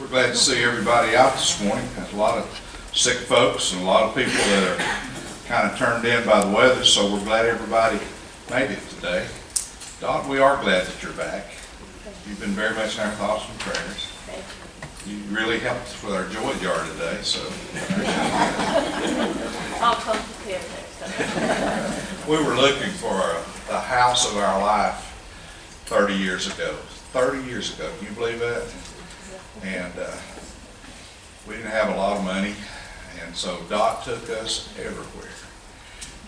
We're glad to see everybody out this morning. There's a lot of sick folks and a lot of people that are kind of turned in by the weather, so we're glad everybody made it today. Dot, we are glad that you're back. You've been very much in our thoughts and prayers. You really helped with our joy jar today, so. I'll come prepared there. We were looking for the house of our life 30 years ago. 30 years ago, can you believe that? And we didn't have a lot of money, and so Dot took us everywhere.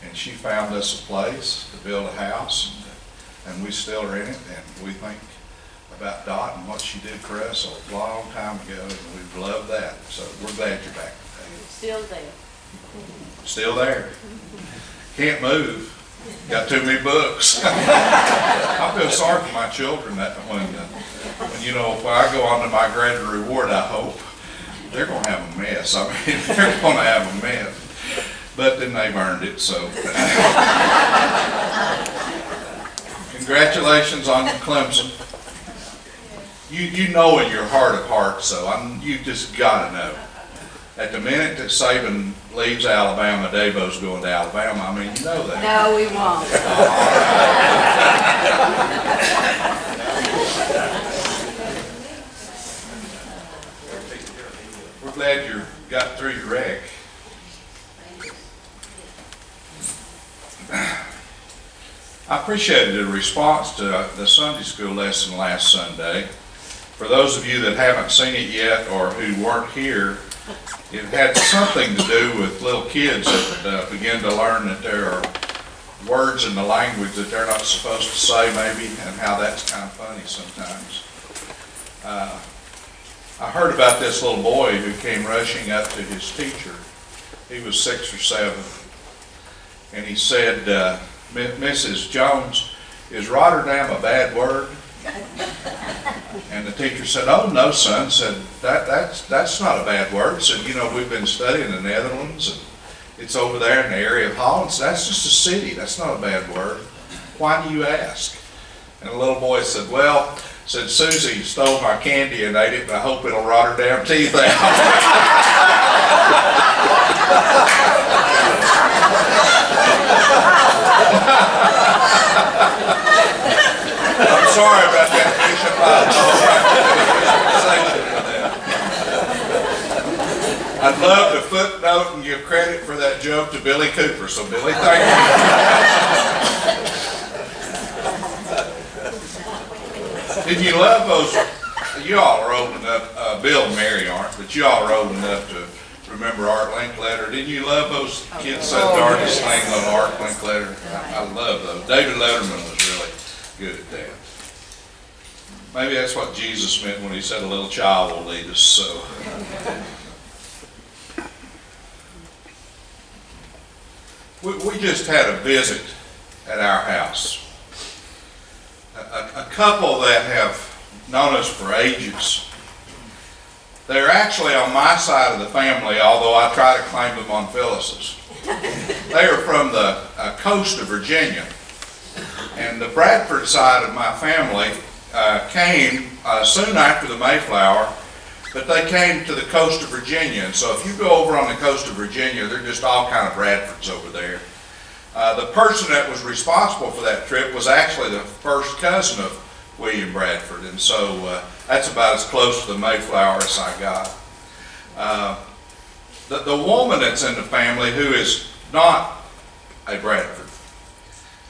And she found us a place to build a house, and we still are in it, and we think about Dot and what she did for us a long time ago, and we've loved that. So we're glad you're back today. Still there. Still there. Can't move. Got too many books. I feel sorry for my children that when you know, if I go on to my greater reward, I hope, they're going to have a mess. I mean, they're going to have a mess. But then they've earned it, so. Congratulations on Clemson. You know in your heart of hearts, though, you just got to know. At the minute that Saban leaves Alabama, Dabo's going to Alabama. I mean, you know that. No, we won't. We're glad you got through your wreck. I appreciated the response to the Sunday school lesson last Sunday. For those of you that haven't seen it yet or who weren't here, it had something to do with little kids that begin to learn that there are words in the language that they're not supposed to say maybe, and how that's kind of funny sometimes. I heard about this little boy who came rushing up to his teacher. He was 6 or 7, and he said, Mrs. Jones, is Rotterdam a bad word? And the teacher said, oh no, son, said that's not a bad word. Said, you know, we've been studying the Netherlands, and it's over there in the area of Holland, so that's just a city, that's not a bad word. Why do you ask? And the little boy said, well, said Susie stole my candy and ate it, and I hope it'll rot her damn teeth out. I'm sorry about that, Bishop. I'd love to footnote and give credit for that joke to Billy Cooper. So, Billy, thank you. Did you love those? You all are old enough. Bill and Mary aren't, but you all are old enough to remember Art Linkletter. Didn't you love those kids said darkest thing on Art Linkletter? I love those. David Letterman was really good at that. Maybe that's what Jesus meant when he said a little child will lead us. So, we just had a visit at our house. A couple that have known us for ages. They're actually on my side of the family, although I try to claim them on Phyllis's. They are from the coast of Virginia. And the Bradford side of my family came soon after the Mayflower, but they came to the coast of Virginia. And so if you go over on the coast of Virginia, they're just all kind of Bradfords over there. The person that was responsible for that trip was actually the first cousin of William Bradford, and so that's about as close to the Mayflower as I got. The woman that's in the family who is not a Bradford,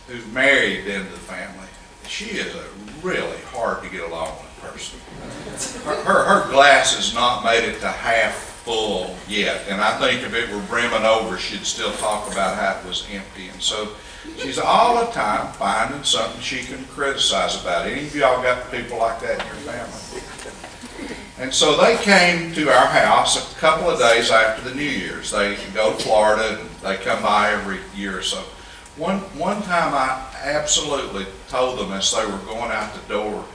who married into the family, she is a really hard to get along with person. Her glass has not made it to half full yet, and I think if it were brimming over, she'd still talk about how it was empty. And so she's all the time finding something she can criticize about. Any of y'all got people like that in your family? And so they came to our house a couple of days after the New Year's. They go to Florida, and they come by every year or so. One time I absolutely told them as they were going out the door,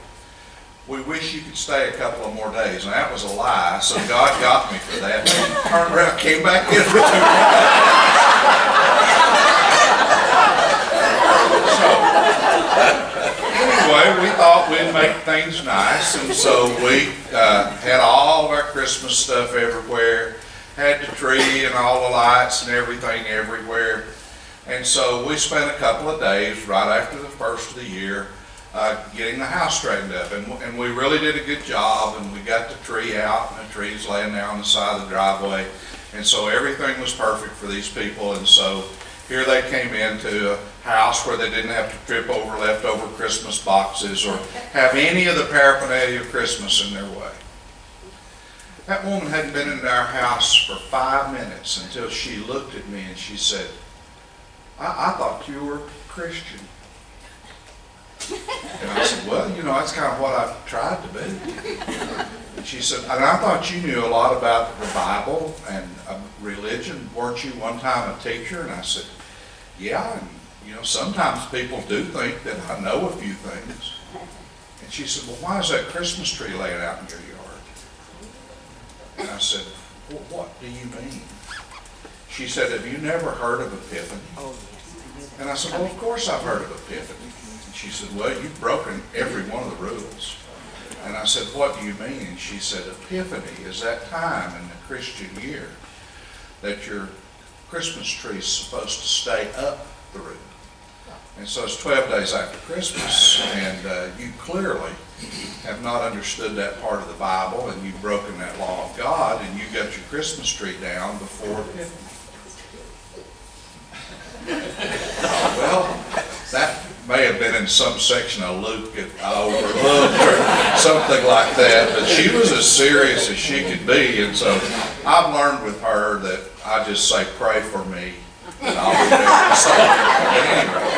we wish you could stay a couple of more days. And that was a lie, so God got me for that. And turned around, came back in for 2 months. So, anyway, anyway, we thought we'd make things nice, and so we had all of our Christmas stuff everywhere, had the tree and all the lights and everything everywhere. And so we spent a couple of days right after the first of the year getting the house straightened up, and we really did a good job, and we got the tree out, and the tree's laying there on the side of the driveway, and so everything was perfect for these people. And so here they came into a house where they didn't have to trip over leftover Christmas boxes or have any of the paraphernalia of Christmas in their way. That woman hadn't been in our house for 5 minutes until she looked at me and she said, I thought you were Christian. And I said, well, that's kind of what I've tried to be. And she said, and I thought you knew a lot about the Bible and religion. Weren't you one time a teacher? And I said, yeah, and sometimes people do think that I know a few things. And she said, well, why is that Christmas tree laying out in your yard? And I said, well, what do you mean? She said, have you never heard of Epiphany? And I said, well, of course I've heard of Epiphany. And she said, well, you've broken every one of the rules. And I said, what do you mean? And she said, Epiphany is that time in the Christian year that your Christmas tree is supposed to stay up through. And so it's 12 days after Christmas, and you clearly have not understood that part of the Bible, and you've broken that law of God, and you got your Christmas tree down before Epiphany. Well, that may have been in some section of Luke that I overlooked or something like that, but she was as serious as she could be, and so I've learned with her that I just say, pray for me, and I'll be there to say it. But anyway,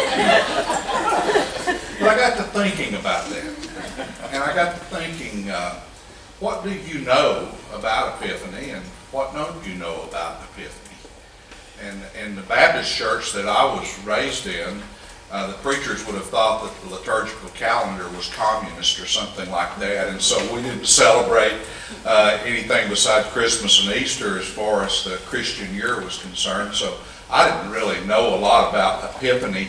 but I got to thinking about that, and I got to thinking, what do you know about Epiphany, and what don't you know about Epiphany? And in the Baptist church that I was raised in, the preachers would have thought that the liturgical calendar was communist or something like that, and so we didn't celebrate anything besides Christmas and Easter as far as the Christian year was concerned. So I didn't really know a lot about Epiphany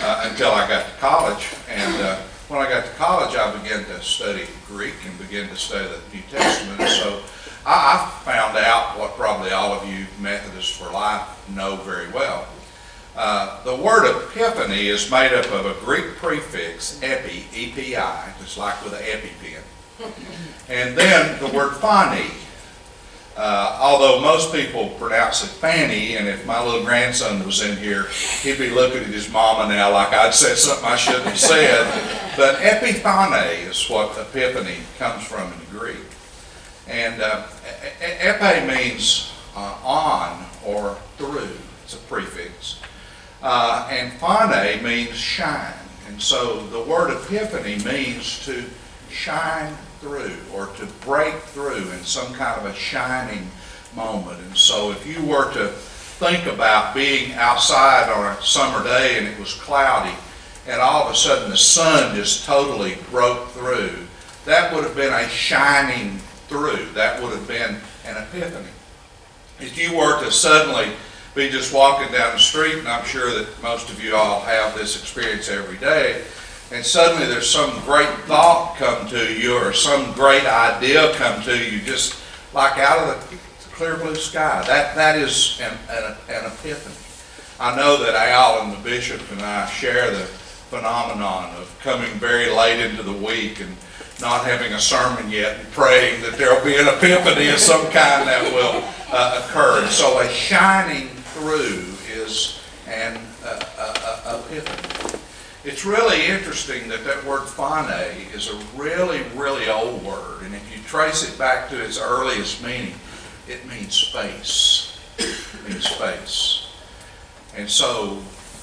until I got to college. And when I got to college, I began to study Greek and began to study the New Testament. So I found out what probably all of you Methodists for Life know very well. The word epiphany is made up of a Greek prefix, epi, E-P-I, just like with an EpiPen. And then the word phani, although most people pronounce it Fanny, and if my little grandson was in here, he'd be looking at his mama now like I'd said something I shouldn't have said. But epiphane is what epiphany comes from in Greek. And epi means on or through. It's a prefix. And phane means shine. And so the word epiphany means to shine through or to break through in some kind of a shining moment. And so if you were to think about being outside on a summer day and it was cloudy and all of a sudden the sun just totally broke through, that would have been a shining through. That would have been an epiphany. If you were to suddenly be just walking down the street, and I'm sure that most of you all have this experience every day, and suddenly there's some great thought come to you or some great idea come to you just like out of the clear blue sky. That is an epiphany. I know that Al and the bishop and I share the phenomenon of coming very late into the week and not having a sermon yet and praying that there will be an epiphany of some kind that will occur. And so a shining through is an epiphany. It's really interesting that that word phane is a really, really old word. And if you trace it back to its earliest meaning, it means face. It means face. And so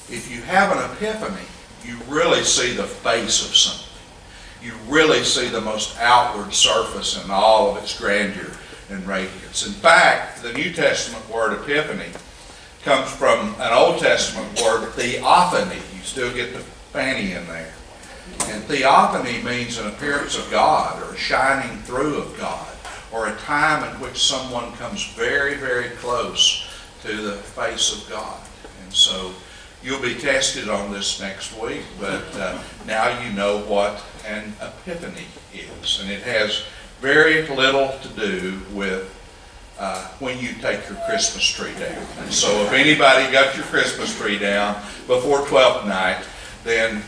if you have an epiphany, you really see the face of something. You really see the most outward surface in all of its grandeur and radiance. In fact, the New Testament word epiphany comes from an Old Testament word, theophany. You still get the fanny in there. And theophany means an appearance of God or a shining through of God or a time in which someone comes very, very close to the face of God. And so You'll be tested on this next week, but now you know what an epiphany is. And it has very little to do with when you take your Christmas tree down. And so if anybody got your Christmas tree down before 12th night, then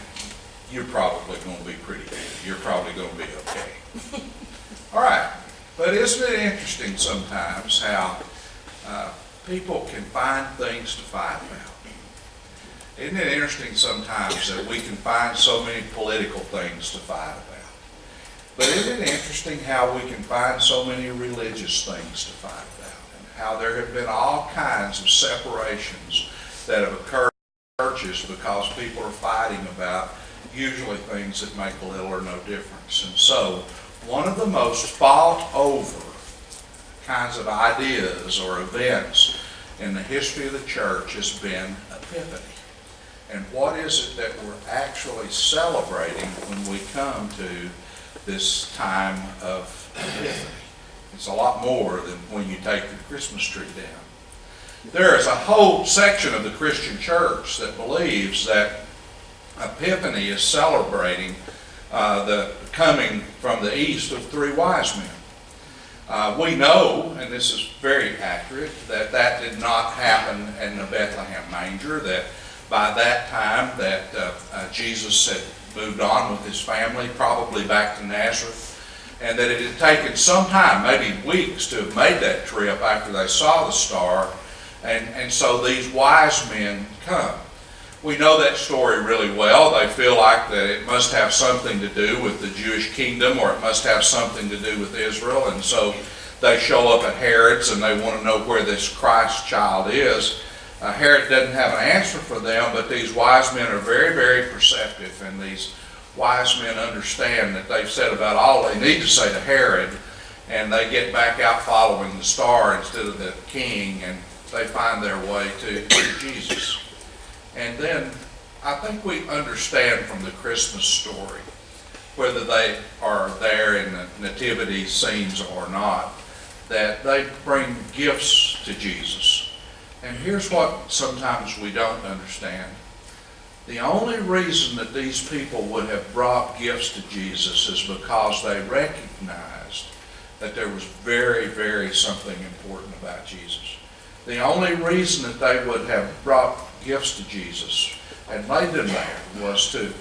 you're probably going to be pretty good. You're probably going to be okay. All right. But isn't it interesting sometimes how people can find things to fight about? Isn't it interesting sometimes that we can find so many political things to fight about? But isn't it interesting how we can find so many religious things to fight about? And how there have been all kinds of separations that have occurred in churches because people are fighting about usually things that make little or no difference. And so, one of the most fought over kinds of ideas or events in the history of the church has been Epiphany. And what is it that we're actually celebrating when we come to this time of Epiphany? It's a lot more than when you take the Christmas tree down. There is a whole section of the Christian church that believes that Epiphany is celebrating the coming from the east of three wise men. We know, and this is very accurate, that that did not happen in the Bethlehem manger, that by that time that Jesus had moved on with his family, probably back to Nazareth, and that it had taken some time, maybe weeks, to have made that trip after they saw the star, and so these wise men come. We know that story really well. They feel like that it must have something to do with the Jewish kingdom, or it must have something to do with Israel, and so they show up at Herod's and they want to know where this Christ child is. Herod doesn't have an answer for them, but these wise men are very, very perceptive, and these wise men understand that they've said about all they need to say to Herod, and they get back out following the star instead of the king, and they find their way to Jesus. And then I think we understand from the Christmas story, whether they are there in the nativity scenes or not, that they bring gifts to Jesus. And here's what sometimes we don't understand. The only reason that these people would have brought gifts to Jesus is because they recognized that there was very, very something important about Jesus. The only reason that they would have brought gifts to Jesus and laid them there was to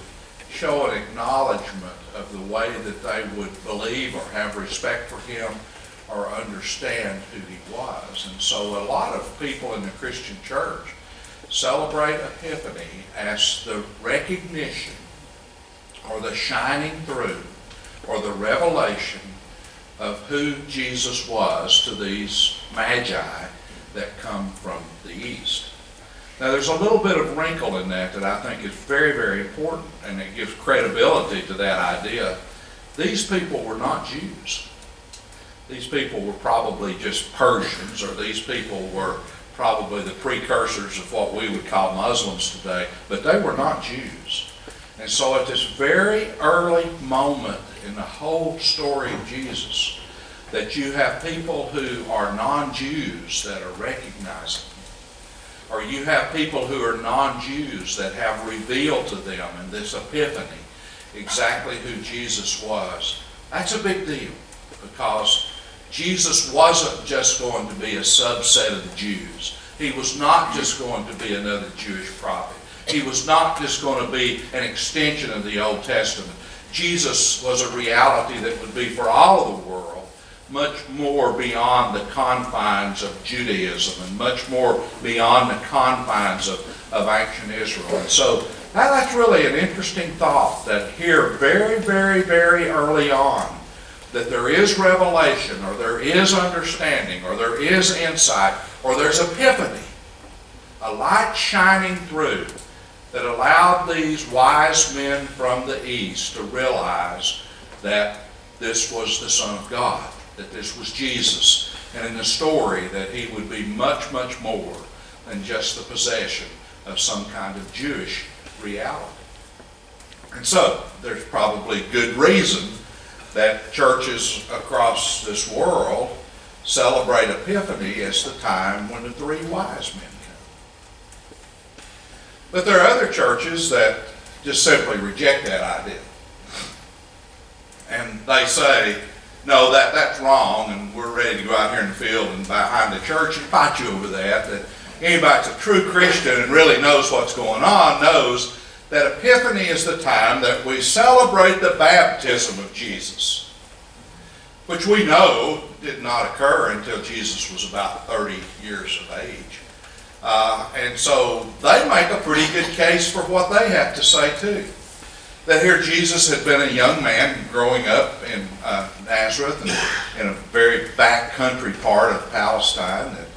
show an acknowledgement of the way that they would believe or have respect for him or understand who he was. And so a lot of people in the Christian church celebrate Epiphany as the recognition or the shining through or the revelation of who Jesus was to these magi that come from the east. Now there's a little bit of wrinkle in that I think is very, very important, and it gives credibility to that idea. These people were not Jews. These people were probably just Persians, or these people were probably the precursors of what we would call Muslims today, but they were not Jews. And so at this very early moment in the whole story of Jesus, that you have people who are non-Jews that are recognizing him, or you have people who are non-Jews that have revealed to them in this epiphany exactly who Jesus was. That's a big deal, because Jesus wasn't just going to be a subset of the Jews. He was not just going to be another Jewish prophet. He was not just going to be an extension of the Old Testament. Jesus was a reality that would be for all of the world, much more beyond the confines of Judaism and much more beyond the confines of ancient Israel. And so that's really an interesting thought, that here very, very, very early on, that there is revelation, or there is understanding, or there is insight, or there's epiphany, a light shining through that allowed these wise men from the east to realize that this was the Son of God, that this was Jesus, and in the story that he would be much, much more than just the possession of some kind of Jewish reality. And so there's probably good reason that churches across this world celebrate Epiphany as the time when the three wise men come. But there are other churches that just simply reject that idea. And they say, no, that's wrong, and we're ready to go out here in the field and behind the church and fight you over that. That anybody that's a true Christian and really knows what's going on knows that Epiphany is the time that we celebrate the baptism of Jesus, which we know did not occur until Jesus was about 30 years of age. And so they make a pretty good case for what they have to say too. That here Jesus had been a young man growing up in Nazareth and in a very backcountry part of Palestine. That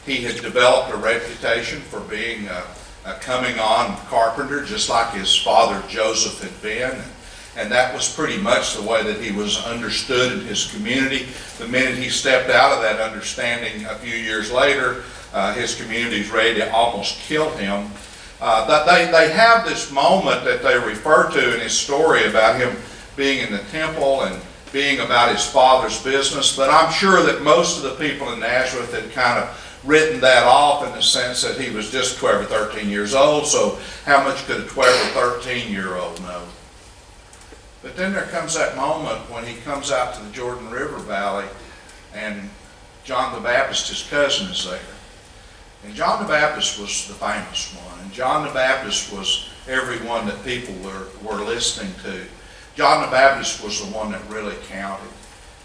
he had developed a reputation for being a coming-on carpenter, just like his father Joseph had been. And that was pretty much the way that he was understood in his community. The minute he stepped out of that understanding a few years later, his community was ready to almost kill him. They have this moment that they refer to in his story about him being in the temple and being about his father's business, but I'm sure that most of the people in Nazareth had kind of written that off in the sense that he was just 12 or 13 years old, so how much could a 12 or 13-year-old know? But then there comes that moment when he comes out to the Jordan River Valley and John the Baptist, his cousin, is there. And John the Baptist was the famous one. And John the Baptist was everyone that people were listening to. John the Baptist was the one that really counted.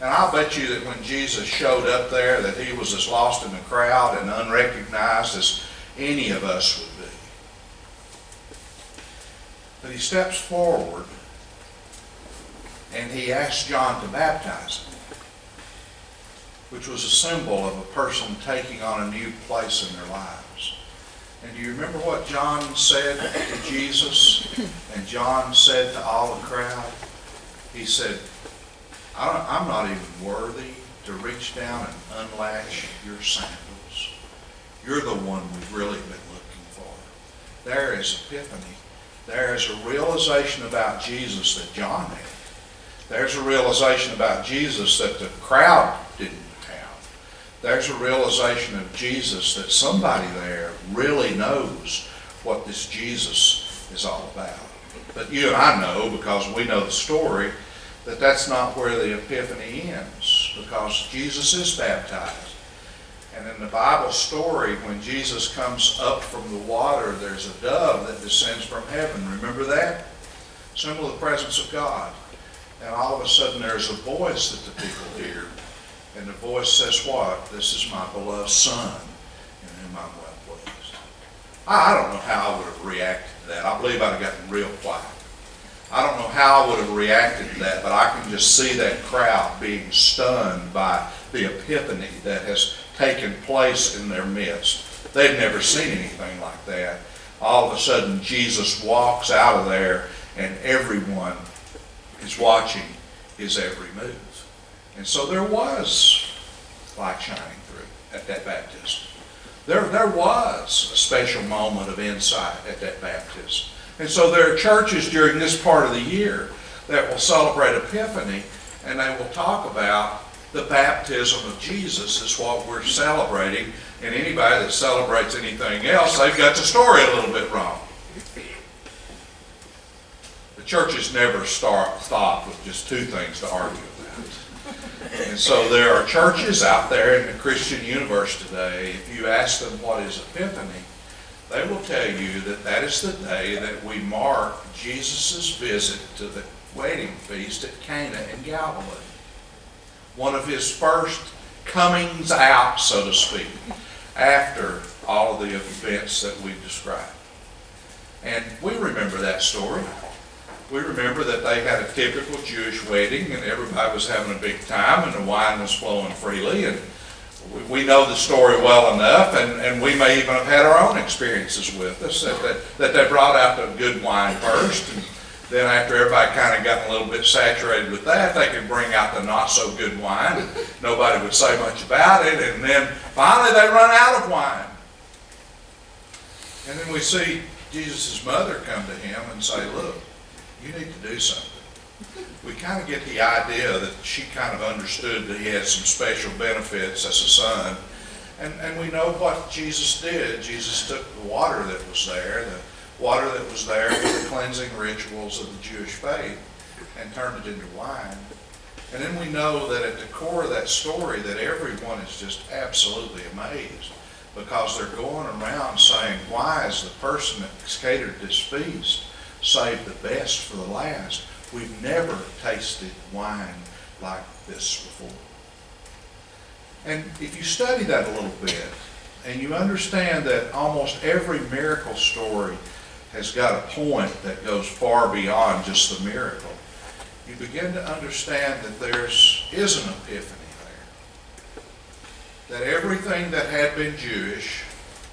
And I'll bet you that when Jesus showed up there that he was as lost in the crowd and unrecognized as any of us would be. But he steps forward and he asks John to baptize him, which was a symbol of a person taking on a new place in their lives. And do you remember what John said to Jesus? And John said to all the crowd, he said, I'm not even worthy to reach down and unlatch your sandals. You're the one we've really been looking for. There is Epiphany. There is a realization about Jesus that John had. There's a realization about Jesus that the crowd didn't have. There's a realization of Jesus that somebody there really knows what this Jesus is all about. But you and I know, because we know the story, that that's not where the Epiphany ends, because Jesus is baptized. And in the Bible story, when Jesus comes up from the water, there's a dove that descends from heaven. Remember that? Symbol of the presence of God. And all of a sudden there's a voice that the people hear. And the voice says what? This is my beloved Son, in whom I'm well pleased. I don't know how I would have reacted to that. I believe I'd have gotten real quiet. I don't know how I would have reacted to that, but I can just see that crowd being stunned by the epiphany that has taken place in their midst. They've never seen anything like that. All of a sudden Jesus walks out of there and everyone is watching his every move. And so there was light shining through at that baptism. There was a special moment of insight at that baptism. And so there are churches during this part of the year that will celebrate Epiphany, and they will talk about the baptism of Jesus is what we're celebrating. And anybody that celebrates anything else, they've got the story a little bit wrong. The churches never stop with just two things to argue about. And so there are churches out there in the Christian universe today, if you ask them what is Epiphany, they will tell you that that is the day that we mark Jesus' visit to the wedding feast at Cana in Galilee. One of his first comings out, so to speak, after all of the events that we've described. And we remember that story. We remember that they had a typical Jewish wedding and everybody was having a big time and the wine was flowing freely. And we know the story well enough, and we may even have had our own experiences with us, that they brought out the good wine first, and then after everybody kind of got a little bit saturated with that, they could bring out the not so good wine, and nobody would say much about it, and then finally they run out of wine. And then we see Jesus' mother come to him and say, look, you need to do something. We kind of get the idea that she kind of understood that he had some special benefits as a son. And we know what Jesus did. Jesus took the water that was there, water that was there for the cleansing rituals of the Jewish faith and turned it into wine. And then we know that at the core of that story that everyone is just absolutely amazed because they're going around saying, why is the person that catered this feast saved the best for the last? We've never tasted wine like this before. And if you study that a little bit, and you understand that almost every miracle story has got a point that goes far beyond just the miracle, you begin to understand that there is an epiphany there. That everything that had been Jewish,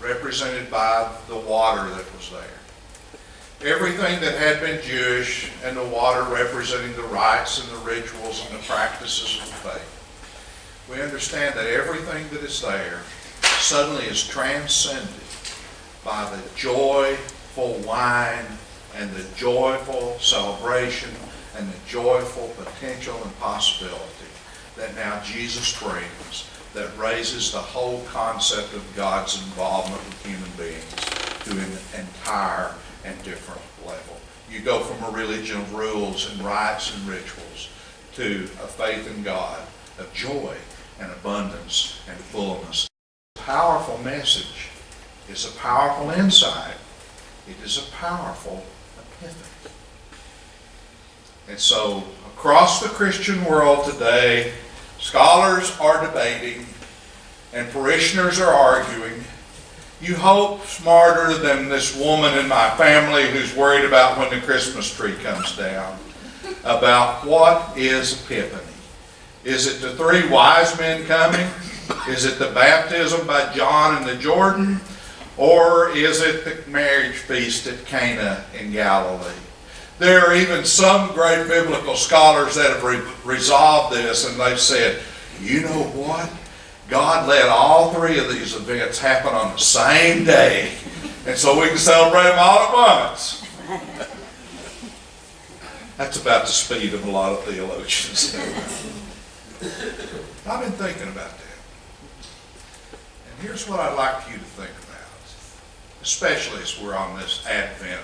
represented by the water that was there, everything that had been Jewish and the water representing the rites and the rituals and the practices of the faith, we understand that everything that is there suddenly is transcended by the joyful wine and the joyful celebration and the joyful potential and possibility that now Jesus brings, that raises the whole concept of God's involvement with human beings to an entire and different level. You go from a religion of rules and rites and rituals to a faith in God of joy and abundance and fullness. A powerful message is a powerful insight. It is a powerful epiphany. And so, across the Christian world today, scholars are debating and parishioners are arguing. You hope smarter than this woman in my family who's worried about when the Christmas tree comes down, about what is Epiphany. Is it the three wise men coming? Is it the baptism by John in the Jordan? Or is it the marriage feast at Cana in Galilee? There are even some great biblical scholars that have resolved this, and they've said, you know what? God let all three of these events happen on the same day, and so we can celebrate them all at once. That's about the speed of a lot of theologians. I've been thinking about that. And here's what I'd like you to think about, especially as we're on this Advent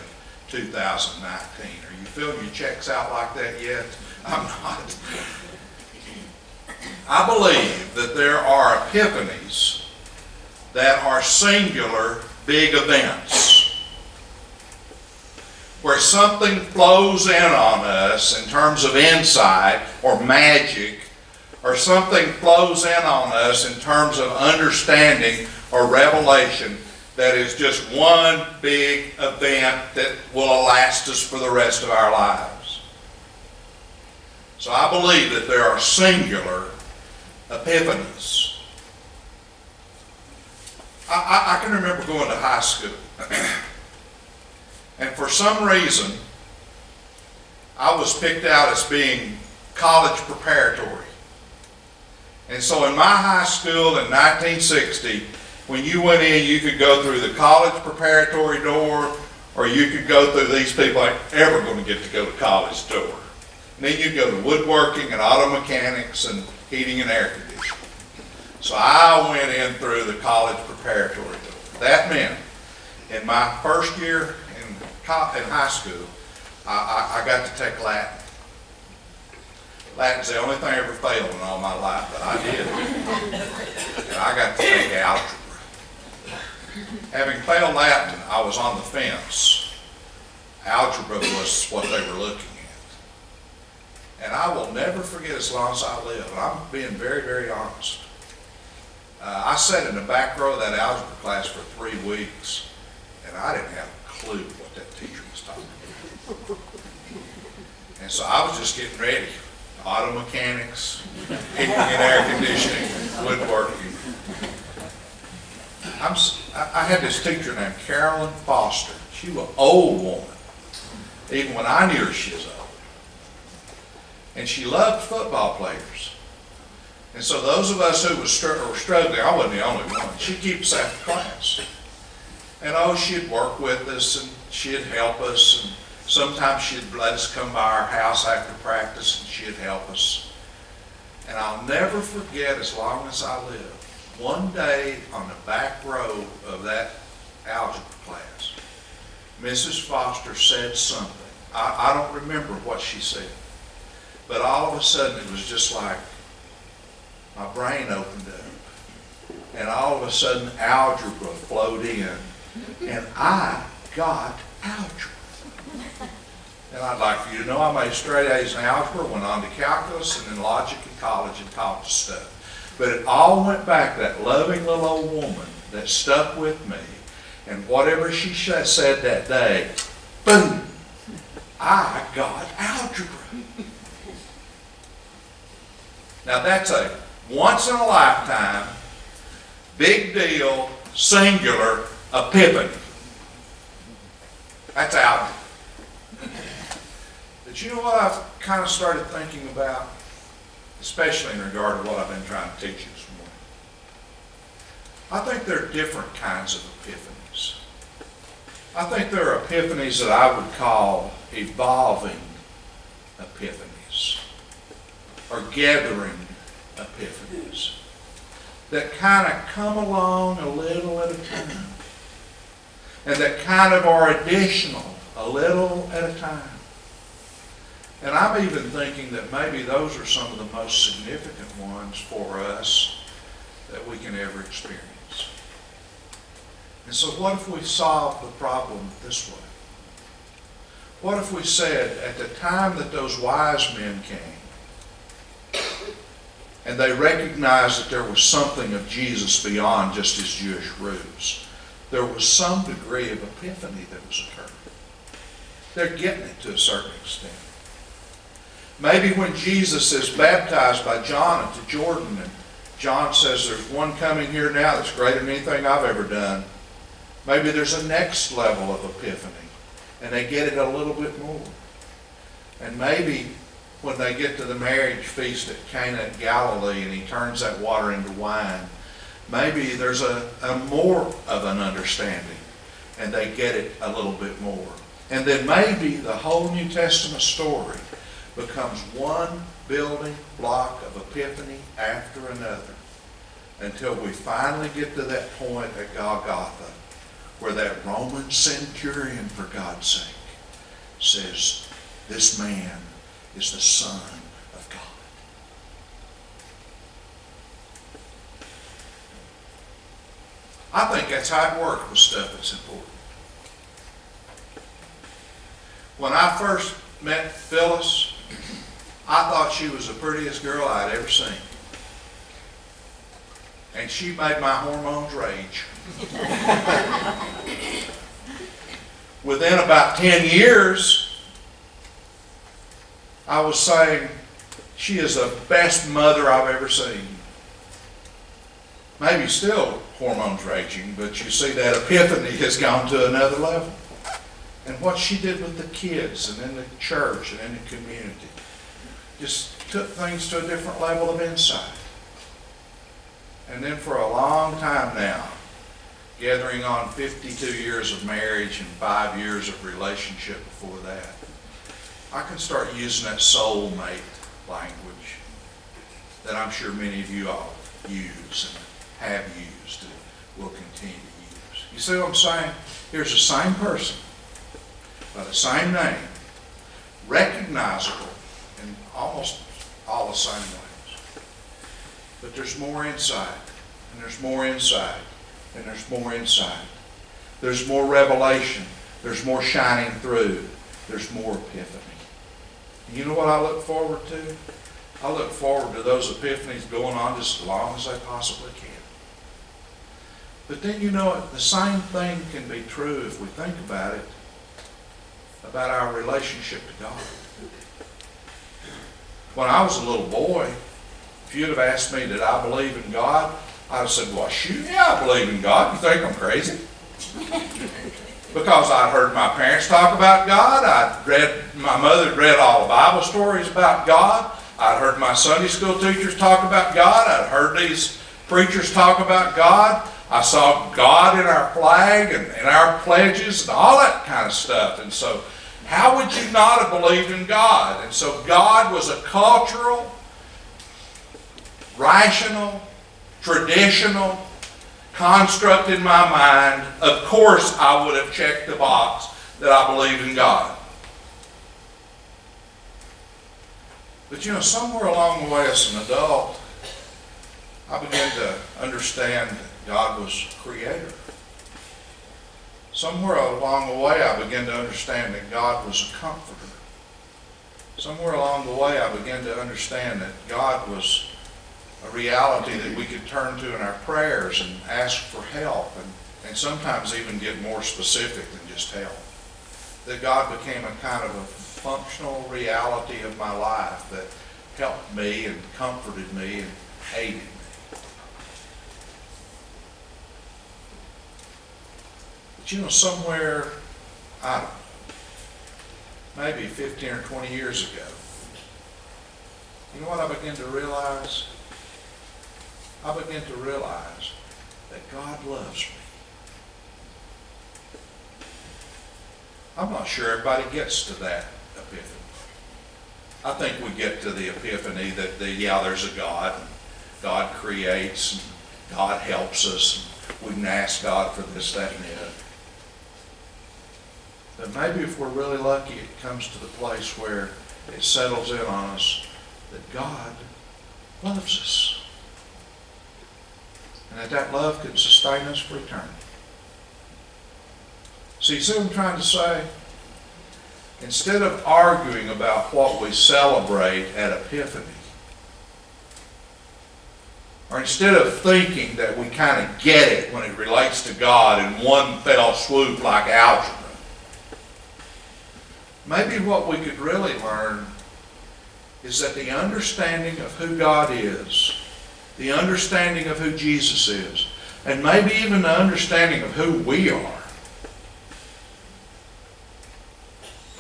2019. Are you filling your checks out like that yet? I'm not. I believe that there are epiphanies that are singular big events, where something flows in on us in terms of insight or magic, or something flows in on us in terms of understanding or revelation that is just one big event that will last us for the rest of our lives. So I believe that there are singular epiphanies. I can remember going to high school, and for some reason, I was picked out as being college preparatory. And so in my high school in 1960, when you went in, you could go through the college preparatory door, or you could go through these people ain't ever going to get to go to college door. And then you'd go to woodworking and auto mechanics and heating and air conditioning. So I went in through the college preparatory door. That meant in my first year in high school, I got to take Latin. Latin's the only thing I ever failed in all my life, but I did. And I got to take algebra. Having failed Latin, I was on the fence. Algebra was what they were looking at. And I will never forget as long as I live, and I'm being very, very honest. I sat in the back row of that algebra class for 3 weeks, and I didn't have a clue what that teacher was talking about. And so I was just getting ready. Auto mechanics, heating and air conditioning, woodworking. I had this teacher named Carolyn Foster. She was an old woman, even when I knew her she was old. And she loved football players. And so those of us who were struggling, I wasn't the only one, she'd keep us after class. And she'd work with us, and she'd help us, and sometimes she'd let us come by our house after practice, and she'd help us. And I'll never forget as long as I live, one day on the back row of that algebra class, Mrs. Foster said something. I don't remember what she said. But all of a sudden it was just like my brain opened up. And all of a sudden algebra flowed in. And I got algebra. And I'd like for you to know I made straight A's in algebra, went on to calculus, and then logic in college and taught the stuff. But it all went back to that loving little old woman that stuck with me. And whatever she said that day, boom, I got algebra. Now that's a once in a lifetime, big deal, singular epiphany. That's algebra. But you know what I've kind of started thinking about, especially in regard to what I've been trying to teach you this morning? I think there are different kinds of epiphanies. I think there are epiphanies that I would call evolving epiphanies, or gathering epiphanies, that kind of come along a little at a time, and that kind of are additional a little at a time. And I'm even thinking that maybe those are some of the most significant ones for us that we can ever experience. And so what if we solved the problem this way? What if we said, at the time that those wise men came, and they recognized that there was something of Jesus beyond just his Jewish roots, there was some degree of epiphany that was occurring. They're getting it to a certain extent. Maybe when Jesus is baptized by John at the Jordan, and John says, there's one coming here now that's greater than anything I've ever done. Maybe there's a next level of epiphany, and they get it a little bit more. And maybe when they get to the marriage feast at Cana in Galilee, and he turns that water into wine, maybe there's a more of an understanding, and they get it a little bit more. And then maybe the whole New Testament story becomes one building block of epiphany after another, until we finally get to that point at Golgotha where that Roman centurion, for God's sake, says, this man is the Son of God. I think that's how it works with stuff that's important. When I first met Phyllis, I thought she was the prettiest girl I'd ever seen. And she made my hormones rage. Within about 10 years, I was saying, she is the best mother I've ever seen. Maybe still hormones raging, but you see that epiphany has gone to another level. And what she did with the kids and in the church and in the community just took things to a different level of insight. And then for a long time now, gathering on 52 years of marriage and 5 years of relationship before that, I can start using that soulmate language that I'm sure many of you all use and have used and will continue to use. You see what I'm saying? Here's the same person by the same name, recognizable in almost all the same ways. But there's more insight, and there's more insight, and there's more insight. There's more revelation. There's more shining through. There's more epiphany. And you know what I look forward to? I look forward to those epiphanies going on just as long as they possibly can. But then you know the same thing can be true if we think about it, about our relationship to God. When I was a little boy, if you'd have asked me, did I believe in God? I'd have said, well, shoot, yeah, I believe in God. You think I'm crazy? Because I'd heard my parents talk about God. My mother had read all the Bible stories about God. I'd heard my Sunday school teachers talk about God. I'd heard these preachers talk about God. I saw God in our flag and in our pledges and all that kind of stuff. And so how would you not have believed in God? And so God was a cultural, rational, traditional construct in my mind. Of course I would have checked the box that I believed in God. But you know, somewhere along the way as an adult, I began to understand that God was creator. Somewhere along the way, I began to understand that God was a comforter. Somewhere along the way, I began to understand that God was a reality that we could turn to in our prayers and ask for help, and sometimes even get more specific than just help. That God became a kind of a functional reality of my life that helped me and comforted me and aided me. But you know, somewhere, I don't know, maybe 15 or 20 years ago, you know what I began to realize? I began to realize that God loves me. I'm not sure everybody gets to that epiphany. I think we get to the epiphany that, there's a God. And God creates, and God helps us. And we can ask God for this, that, and the other. But maybe if we're really lucky, it comes to the place where it settles in on us that God loves us. And that love can sustain us for eternity. See what I'm trying to say? Instead of arguing about what we celebrate at Epiphany, or instead of thinking that we kind of get it when it relates to God in one fell swoop like algebra, maybe what we could really learn is that the understanding of who God is, the understanding of who Jesus is, and maybe even the understanding of who we are,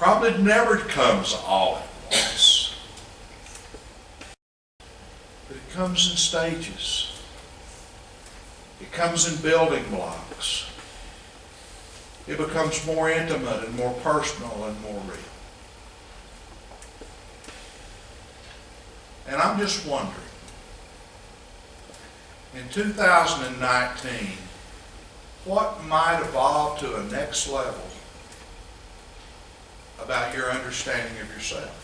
probably never comes all at once. But it comes in stages. It comes in building blocks. It becomes more intimate and more personal and more real. And I'm just wondering, in 2019, what might evolve to a next level about your understanding of yourself?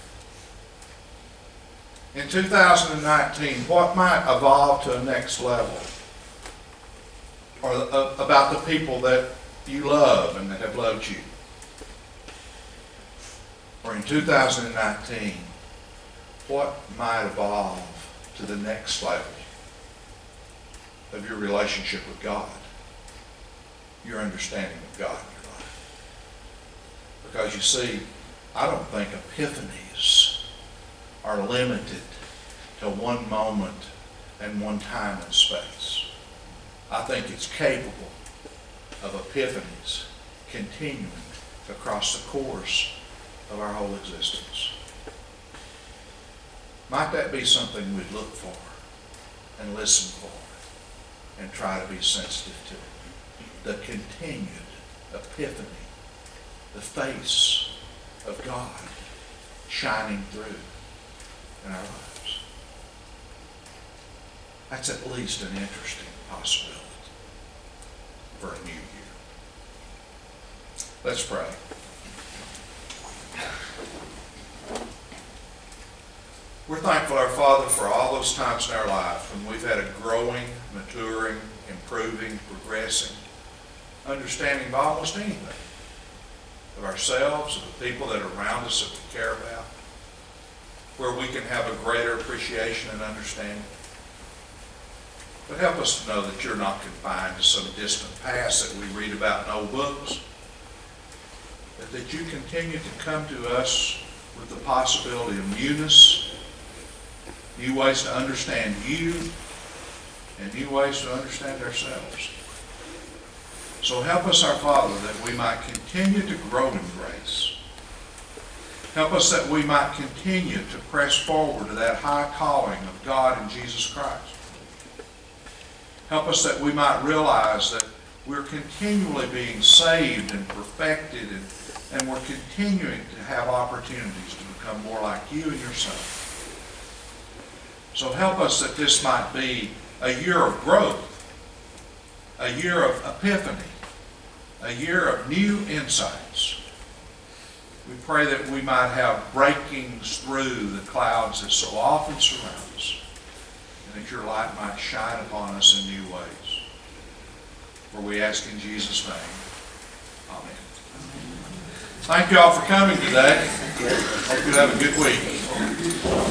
In 2019, what might evolve to a next level or about the people that you love and that have loved you? Or in 2019, what might evolve to the next level of your relationship with God, your understanding of God in your life? Because you see, I don't think epiphanies are limited to one moment and one time and space. I think it's capable of epiphanies continuing across the course of our whole existence. Might that be something we'd look for and listen for and try to be sensitive to? The continued epiphany, the face of God shining through in our lives. That's at least an interesting possibility for a new year. Let's pray. We're thankful, our Father, for all those times in our life when we've had a growing, maturing, improving, progressing understanding of almost anything, of ourselves, of the people that are around us that we care about, where we can have a greater appreciation and understanding. But help us to know that you're not confined to some distant past that we read about in old books, but that you continue to come to us with the possibility of newness, new ways to understand you, and new ways to understand ourselves. So help us, our Father, that we might continue to grow in grace. Help us that we might continue to press forward to that high calling of God in Jesus Christ. Help us that we might realize that we're continually being saved and perfected, and we're continuing to have opportunities to become more like you and your Son. So help us that this might be a year of growth, a year of epiphany, a year of new insights, We pray that we might have breakings through the clouds that so often surround us, and that your light might shine upon us in new ways. For we ask in Jesus' name. Amen. Thank you all for coming today. Hope you have a good week.